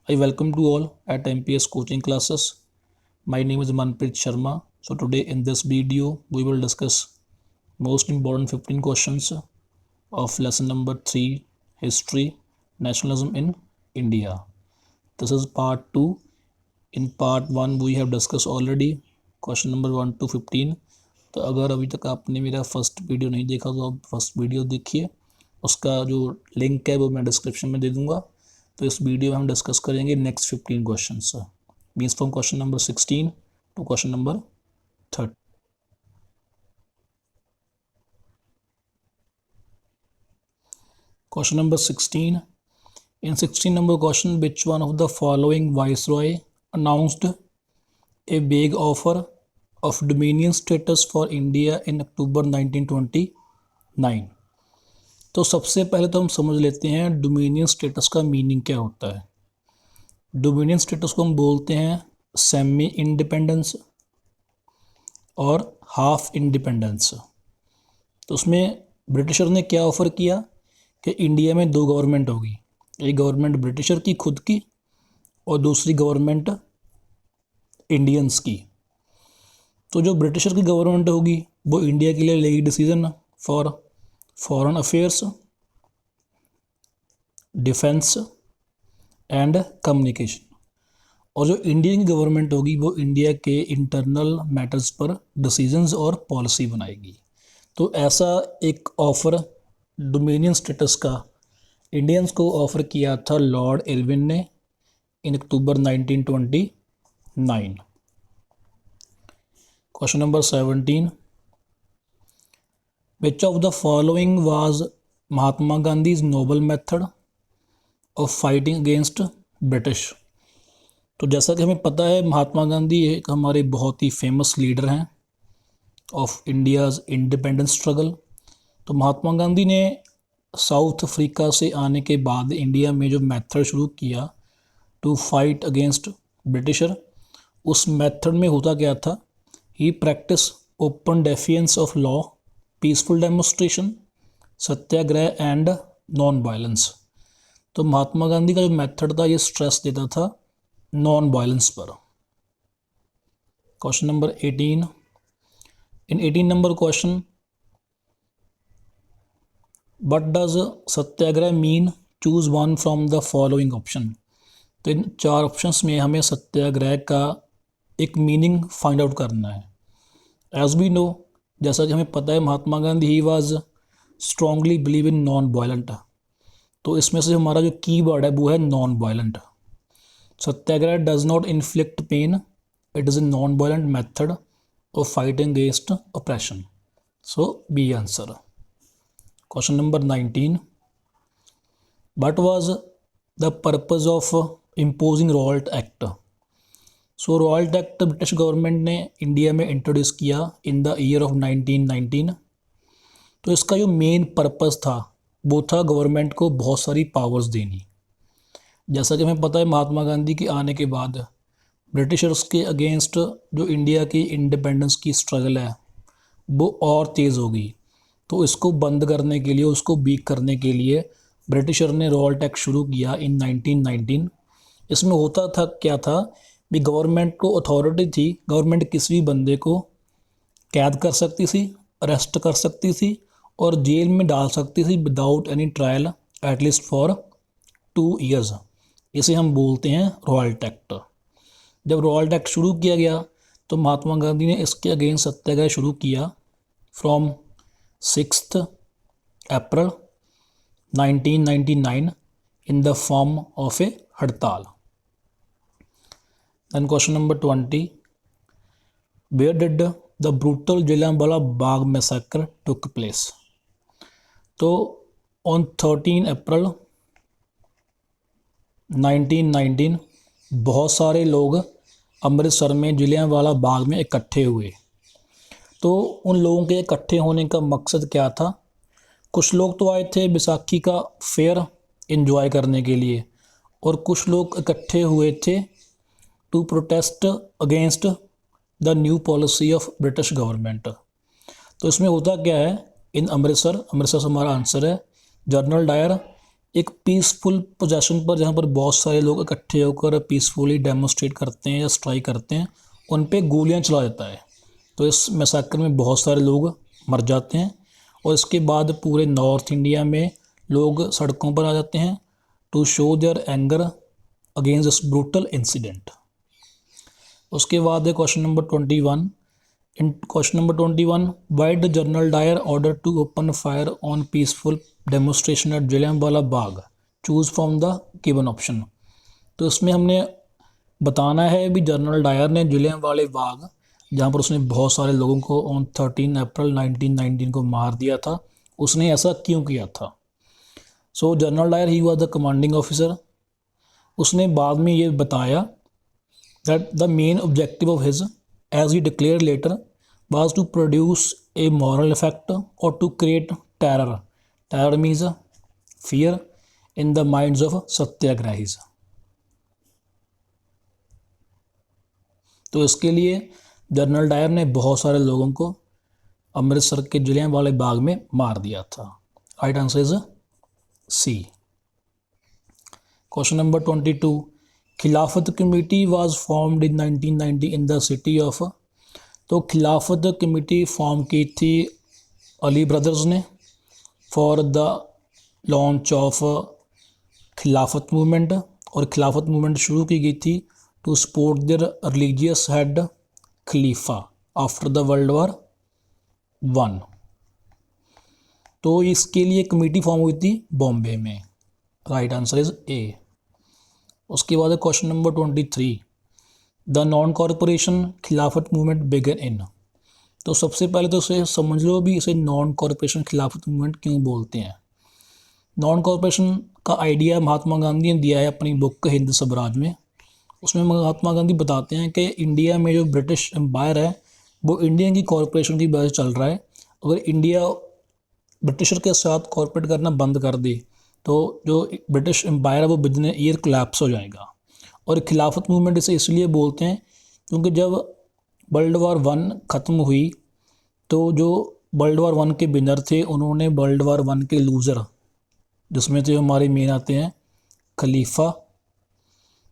I welcome to all at MPS coaching classes. My name is Manpreet Sharma. So today in this video we will discuss most important 15 questions of lesson number 3 history nationalism in India. This is part 2. In part 1 we have discussed already question number 1 to 15. तो अगर अभी तक आपने मेरा first video नहीं देखा तो आप फर्स्ट वीडियो देखिए, उसका जो लिंक है वो मैं डिस्क्रिप्शन में दे दूंगा। तो इस वीडियो में हम डिस्कस करेंगे next 15 questions, means from question number 16 to question number 30। Question number 16. In 16 number question, which one of the following viceroy announced a vague offer of dominion status for India in October 1929? तो सबसे पहले तो हम समझ लेते हैं dominion status का meaning क्या होता है। डोमिनियन स्टेटस को हम बोलते हैं सेमी इंडिपेंडेंस और हाफ इंडिपेंडेंस। तो उसमें ब्रिटिशर ने क्या ऑफ़र किया कि इंडिया में दो गवर्नमेंट होगी, एक गवर्नमेंट ब्रिटिशर की खुद की और दूसरी गवर्नमेंट इंडियंस की। तो जो ब्रिटिशर की गवर्नमेंट होगी वो इंडिया के लिए लेगी decision for foreign affairs, defence and communication, और जो इंडियन की गवर्नमेंट होगी वो इंडिया के इंटरनल मैटर्स पर डिसीजंस और पॉलिसी बनाएगी। तो ऐसा एक ऑफ़र डोमिनियन स्टेटस का इंडियंस को ऑफ़र किया था लॉर्ड इरविन ने in October 1929। Question number 17. Which of the following was Mahatma Gandhi's noble method of fighting against British? तो जैसा कि हमें पता है महात्मा गांधी एक हमारे बहुत ही फेमस लीडर हैं ऑफ इंडियाज़ इंडिपेंडेंस स्ट्रगल। तो महात्मा गांधी ने साउथ अफ्रीका से आने के बाद इंडिया में जो मेथड शुरू किया टू फाइट अगेंस्ट ब्रिटिशर, उस मेथड में होता क्या था, he practice open defiance of law, peaceful demonstration, satyagraha and non violence. तो महात्मा गांधी का जो मेथड था ये स्ट्रेस देता था नॉन वायलेंस पर। Question number 18. In 18 number question, what does Satyagraha mean, choose one from the following option. तो इन 4 ऑप्शंस में हमें सत्याग्रह का एक मीनिंग फाइंड आउट करना है। एज वी नो, जैसा कि हमें पता है Mahatma Gandhi he was strongly believe in non violent. तो इसमें से हमारा जो की वर्ड है वो है non violent. Satyagraha does not inflict pain, it is a non violent method of fighting against oppression. So B answer. Question number 19. What was the purpose of imposing Rowlatt Act. So Rowlatt Act British government ने India में introduce किया in the year of 1919। तो इसका जो main purpose था वो था government को बहुत सारी पावर्स देनी। जैसा कि हमें पता है महात्मा गांधी के आने के बाद ब्रिटिशर्स के अगेंस्ट जो इंडिया की इंडिपेंडेंस की स्ट्रगल है वो और तेज़ हो गई। तो इसको बंद करने के लिए, उसको वीक करने के लिए ब्रिटिशर ने रॉयल्ट एक्ट शुरू किया इन 1919। इसमें होता था क्या था भी गवर्नमेंट को अथॉरिटी थी, गवर्नमेंट किसी भी बंदे को कैद कर सकती थी, अरेस्ट कर सकती थी और जेल में डाल सकती थी without any trial at least for 2 years। इसे हम बोलते हैं रॉयल्ट एक्ट। जब रॉयल्ट एक्ट शुरू किया गया तो महात्मा गांधी ने इसके अगेंस्ट सत्याग्रह शुरू किया from 6 April 1999 in the form of a hartal. Then question number 20. Where did the brutal Jallianwala Bagh massacre took place? तो on 13 अप्रैल 1919 बहुत सारे लोग अमृतसर में जलियांवाला बाग में इकट्ठे हुए। तो उन लोगों के इकट्ठे होने का मकसद क्या था, कुछ लोग तो आए थे बैसाखी का फेयर एंजॉय करने के लिए और कुछ लोग इकट्ठे हुए थे to protest against the new policy of British government. तो इसमें होता क्या है, इन अमृतसर से हमारा आंसर है जनरल डायर एक पीसफुल पोजेशन पर जहाँ पर बहुत सारे लोग इकट्ठे होकर पीसफुली डेमोस्ट्रेट करते हैं या स्ट्राइक करते हैं, उन पे गोलियां चला देता है। तो इस मैसाकर में बहुत सारे लोग मर जाते हैं और इसके बाद पूरे नॉर्थ इंडिया में लोग सड़कों पर आ जाते हैं to show their anger against this brutal incident. उसके बाद है question number 21। In question number 21, why the general Dyer order to open fire on peaceful demonstration at Jallianwala Bagh, choose from the given option. तो इसमें हमने बताना है भी जनरल डायर ने जलियांवाला बाग, जहाँ पर उसने बहुत सारे लोगों को ऑन 13 अप्रैल 1919 को मार दिया था, उसने ऐसा क्यों किया था। So general Dyer he was the commanding officer. उसने बाद में ये बताया that the main objective of his, as he declared later, was to produce a moral effect or to create terror. Terror means fear in the minds of satyagrahis. तो इसके लिए general Dyer ने बहुत सारे लोगों को अमृतसर के जलियांवाला बाग में मार दिया था। Right answer is C. Question number 22, Khilafat committee was formed in 1990 in the city of. तो खिलाफत कमेटी फॉर्म की थी अली ब्रदर्स ने for the launch of Khilafat movement, और खिलाफत मूवमेंट शुरू की गई थी to support their religious head खलीफा आफ्टर द वर्ल्ड वॉर 1। तो इसके लिए कमेटी फॉर्म हुई थी बॉम्बे में। Right answer is a. उसके बाद question number 23, the non corporation Khilafat movement begin इन। तो सबसे पहले तो इसे समझ लो भी इसे नॉन कॉरपोरेशन खिलाफत मूवमेंट क्यों बोलते हैं। नॉन कॉरपोरेशन का आइडिया महात्मा गांधी ने दिया है अपनी बुक हिंद स्वराज में। उसमें महात्मा गांधी बताते हैं कि इंडिया में जो ब्रिटिश एम्पायर है वो इंडियन की कॉरपोरेशन की वजह से चल रहा है। अगर इंडिया ब्रिटिशर के साथ कॉरपोरेट करना बंद कर दे तो जो ब्रिटिश एम्पायर है वो विदिन ईयर कोलैप्स हो जाएगा। और खिलाफत मूवमेंट इसे इसलिए बोलते हैं क्योंकि जब वर्ल्ड वार 1 ख़त्म हुई तो जो वर्ल्ड वार 1 के विनर थे उन्होंने वर्ल्ड वार 1 के लूज़र, जिसमें तो हमारे मेन आते हैं Khalifa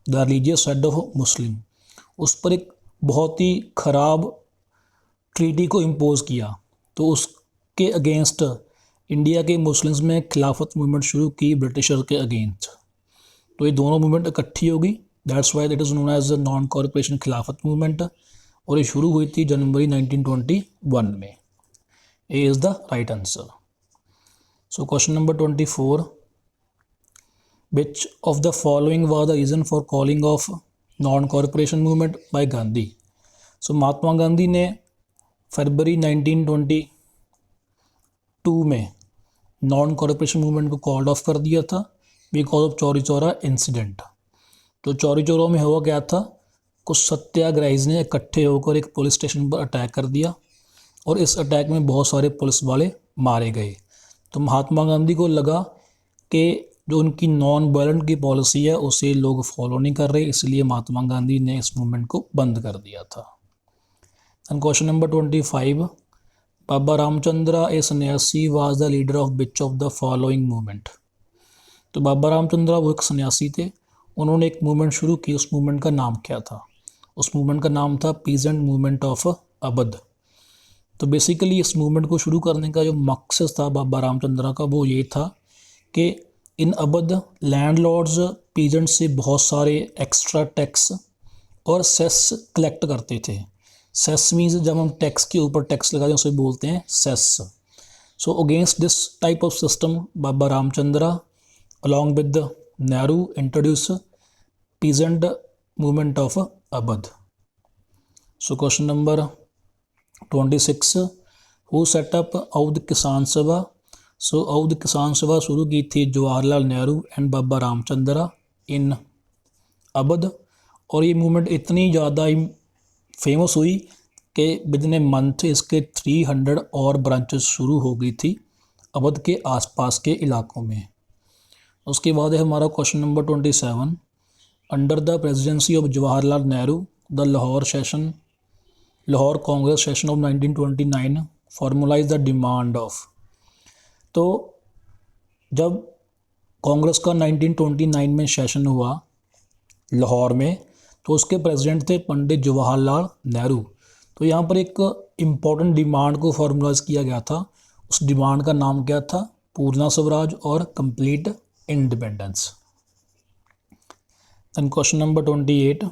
the religious head of Muslim, उस पर एक बहुत ही ख़राब ट्रीटी को इम्पोज किया। तो उसके अगेंस्ट इंडिया के मुस्लिम्स में खिलाफत मूवमेंट शुरू की ब्रिटिशर के अगेंस्ट। तो ये दोनों मूवमेंट इकट्ठी होगी, that's why that is known as the non corporation Khilafat movement, और ये शुरू हुई थी जनवरी 1921 में। A is the right answer. So question number 24, which of the following was the reason for calling off non corporation movement by Gandhi. सो महात्मा गांधी ने फरवरी 1922 में नॉन कॉरपोरेशन मूवमेंट को कॉल्ड ऑफ कर दिया था because of Chauri Chaura incident. तो चौरी चौरा में हुआ क्या था, कुछ सत्याग्रहीज ने इकट्ठे होकर एक पुलिस स्टेशन पर अटैक कर दिया और इस अटैक में बहुत सारे पुलिस वाले मारे गए। तो महात्मा गांधी को लगा कि जो उनकी नॉन वायलेंट की पॉलिसी है उसे लोग फॉलो नहीं कर रहे, इसलिए महात्मा गांधी ने इस मूवमेंट को बंद कर दिया था। एंड क्वेश्चन नंबर 25, बाबा रामचंद्र ए सन्यासी was the leader of which of the following movement. तो बाबा रामचंद्र वो एक सन्यासी थे, उन्होंने एक मूवमेंट शुरू की, उस मूवमेंट का नाम क्या था। उस मूवमेंट का नाम था पीजेंट मूवमेंट ऑफ अवध। तो बेसिकली इस मूवमेंट को शुरू करने का जो मकसद था बाबा रामचंद्र का वो ये था कि इन अवध लैंडलॉर्ड्स पीजेंट से बहुत सारे एक्स्ट्रा टैक्स और सेस कलेक्ट करते थे। सेस मीन्स जब हम टैक्स के ऊपर टैक्स लगाते हैं उसे बोलते हैं cess. So against this type of system Baba Ramchandra along with Nehru introduce peasant movement of Awadh. So question number 26, who set up Awadh Kisan Sabha. So Awadh Kisan Sabha शुरू की थी जवाहरलाल नेहरू एंड बाबा रामचंद्र इन अवध, और ये मूवमेंट इतनी ज़्यादा फेमस हुई कि विदिन ए मंथ इसके 300 और ब्रांचेस शुरू हो गई थी अवध के आसपास के इलाकों में। उसके बाद है हमारा question number 27, under the presidency of Jawaharlal Nehru the Lahore Congress session of 1929 formalise the demand of. तो जब कांग्रेस का 1929 में सेशन हुआ लाहौर में, तो उसके प्रेसिडेंट थे पंडित जवाहरलाल नेहरू। तो यहाँ पर एक इम्पॉर्टेंट डिमांड को फॉर्मुलाइज किया गया था। उस डिमांड का नाम क्या था? पूर्ण स्वराज और complete independence. Then question number 28,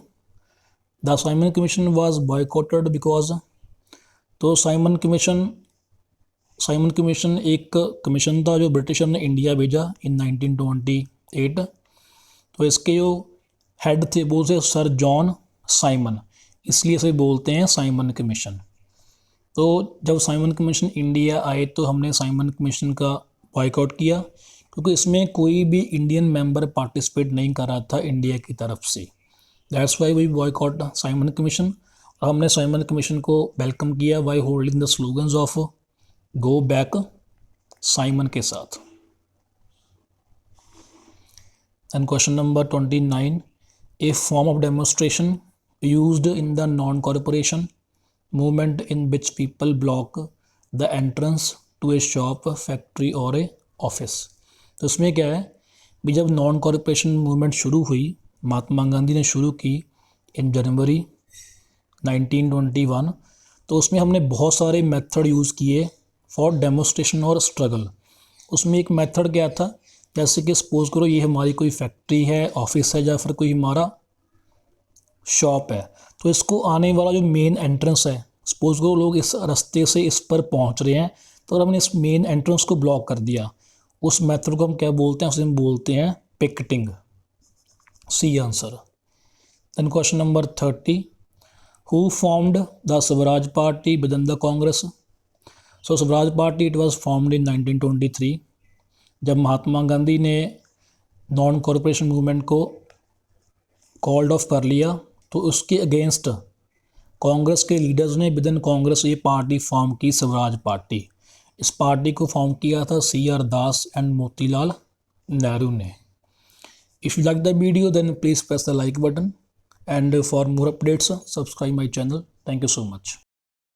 the Simon commission was boycotted because. तो साइमन कमीशन एक कमीशन था जो ब्रिटिशर ने इंडिया भेजा इन 1928। तो इसके जो हेड थे वो थे सर जॉन साइमन, इसलिए इसे बोलते हैं साइमन कमीशन। तो जब साइमन कमीशन इंडिया आए तो हमने साइमन कमीशन का बॉयकॉट किया, क्योंकि इसमें कोई भी इंडियन मेंबर पार्टिसिपेट नहीं कर रहा था इंडिया की तरफ से। That's why we boycott Simon commission. और हमने साइमन कमीशन को वेलकम किया by holding the slogans of go back Simon के साथ। And question number 29, a form of demonstration used in the non corporation movement in which people block the entrance to a shop, factory और a office. तो इसमें क्या है कि जब non corporation movement शुरू हुई, महात्मा गांधी ने शुरू की इन जनवरी 1921, तो उसमें हमने बहुत सारे मेथड यूज़ किए फॉर डेमोन्स्ट्रेशन और स्ट्रगल। उसमें एक मेथड क्या था, जैसे कि सपोज करो ये हमारी कोई फैक्ट्री है, ऑफिस है, या फिर कोई हमारा शॉप है, तो इसको आने वाला जो मेन एंट्रेंस है, सपोज करो लोग इस रास्ते से इस पर पहुंच रहे हैं, तो हमने इस मेन एंट्रेंस को ब्लॉक कर दिया। उस मेथड को हम क्या बोलते हैं? उसे हम बोलते हैं picketing. C answer. Then question number 30, who formed the Swaraj party with in the Congress. So Swaraj party it was formed in 1923। जब महात्मा गांधी ने नॉन कॉरपोरेशन मूवमेंट को कॉल्ड ऑफ कर लिया, तो उसके अगेंस्ट कांग्रेस के लीडर्स ने विद इन कांग्रेस ये पार्टी फॉर्म की, स्वराज पार्टी। इस पार्टी को फॉर्म किया था CR दास एंड मोतीलाल नेहरू ने। If you like the video then please press the like button, and for more updates subscribe my channel. Thank you so much.